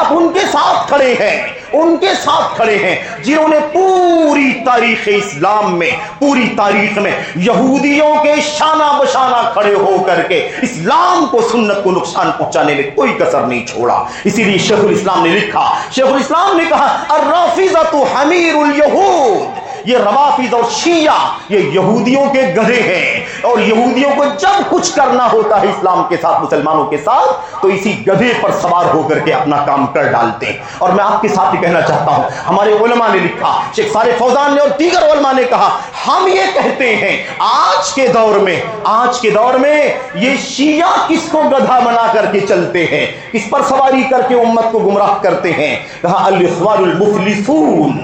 آپ ان کے ساتھ کھڑے ہیں، ان کے ساتھ کھڑے ہیں جنہوں نے پوری تاریخ اسلام میں، پوری تاریخ میں یہودیوں کے شانہ بشانہ کھڑے ہو کر کے اسلام کو، سنت کو نقصان پہنچانے میں کوئی کسر نہیں چھوڑا۔ اسی لیے شیخ الاسلام نے لکھا، شیخ الاسلام نے کہا الرافضۃ حمیر الیہود، یہ روافض اور شیعہ یہ یہودیوں کے گدھے ہیں، اور یہودیوں کو جب کچھ کرنا ہوتا ہے اسلام کے ساتھ، مسلمانوں کے ساتھ، تو اسی گدھے پر سوار ہو کر کے اپنا کام کر ڈالتے ہیں۔ اور میں آپ کے ساتھ یہ کہنا چاہتا ہوں، ہمارے علماء نے لکھا، شیخ صالح فوزان نے اور دیگر علماء نے کہا، ہم یہ کہتے ہیں آج کے دور میں یہ شیعہ کس کو گدھا بنا کر کے چلتے ہیں، کس پر سواری کر کے امت کو گمراہ کرتے ہیں؟ کہا الاخوان المفلسون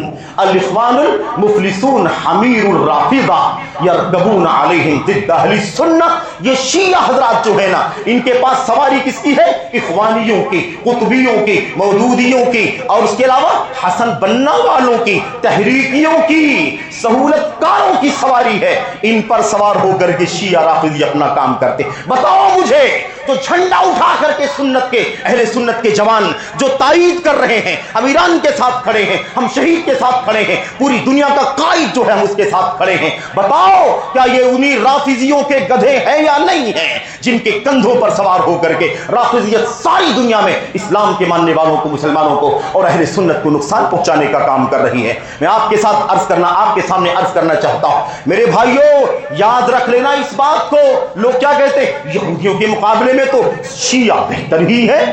حمیر الرافضہ یرکبون علیہم ضد اہل السنہ۔ یہ شیعہ حضرات جو ہے نا، ان کے پاس سواری کس کی ہے؟ اخوانیوں کی، قطبیوں کی، مودودیوں کی، اور اس کے علاوہ حسن بننا والوں کی، تحریکیوں کی، سہولت کاروں کی سواری ہے۔ ان پر سوار ہو کر کے شیعہ رافضی اپنا کام کرتے۔ بتاؤ مجھے، تو جھنڈا اٹھا کر کے سنت کے، اہل سنت کے جوان جو تائید کر رہے ہیں، ہم ایران کے ساتھ کھڑے ہیں، ہم شہید کے ساتھ کھڑے ہیں، پوری دنیا کا قائد جو ہے ہم اس کے ساتھ کھڑے ہیں، بتاؤ کیا یہ انہی رافضیوں کے گدھے ہیں یا نہیں ہیں، جن کے کندھوں پر سوار ہو کر کے رافضیت ساری دنیا میں اسلام کے ماننے والوں کو، مسلمانوں کو اور اہل سنت کو نقصان پہنچانے کا کام کر رہی ہے؟ میں آپ کے ساتھ آپ کے سامنے عرض کرنا چاہتا ہوں، میرے بھائیوں یاد رکھ لینا اس بات کو، لوگ کیا کہتے ہیں یہودیوں کے مقابلے میں تو شیعہ بہتر ہی ہے۔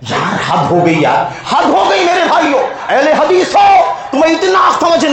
یار حد ہو گئی، یار حد ہو گئی میرے بھائیوں، اہل حدیث ہو، تمہیں اتنا سمجھ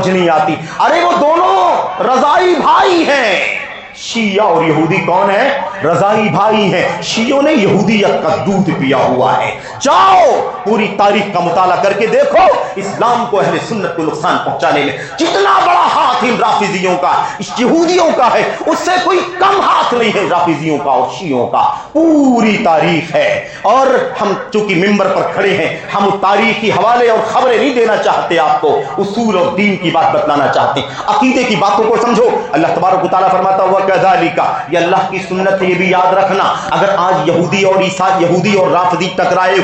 نہیں آتی۔ ارے وہ دونوں رضائی بھائی ہیں، شیعہ اور یہودی کون ہے؟ رضائی بھائی ہیں۔ شیعوں نے یہودیت کا دودھ پیا ہوا ہے۔ جاؤ پوری تاریخ کا مطالعہ کر کے دیکھو، اسلام کو، اہل سنت کو نقصان پہنچانے میں جتنا بڑا ہاتھ ان رافضیوں کا، اس یہودیوں کا ہے، اس سے کوئی کم ہاتھ نہیں ہے رافضیوں کا اور شیعوں کا۔ پوری تاریخ ہے، اور ہم چونکہ ممبر پر کھڑے ہیں، ہم تاریخی حوالے اور خبریں نہیں دینا چاہتے، آپ کو اصول اور دین کی بات بتلانا چاہتے ہیں، عقیدے کی باتوں کو سمجھو۔ اللہ تبارک و تعالیٰ فرماتا ہوا کذالک، یہ اللہ کی سنت ہے، یہ بھی یاد رکھنا۔ اگر آج یہودی اور رافضی ٹکرائے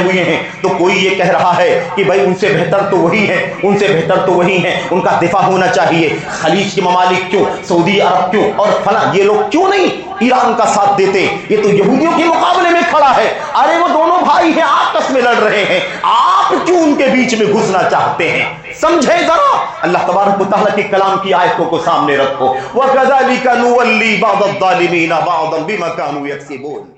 ہوئے ہیں تو کوئی یہ کہہ رہا ہے کہ بھائی ان سے بہتر تو وہی ہیں، ان کا دفاع ہونا چاہیے، خلیج کے ممالک کیوں، سعودی عرب کیوں اور فلاں یہ لوگ کیوں نہیں ایران کا ساتھ دیتے، یہ تو یہودیوں کے مقابلے میں کھڑا ہے۔ ارے وہ دونوں بھائی ہیں، آپس میں لڑ رہے ہیں، آپ کیوں ان کے بیچ میں گھسنا چاہتے ہیں؟ سمجھے ذرا، اللہ تبارک و تعالیٰ کے کلام کی آیتوں کو سامنے رکھو۔ وَكَذَلِكَ نُوَلِّي بَعْضَ الظَّالِمِينَ بَعْضًا بِمَا كَانُوا يَكْسِبُونَ۔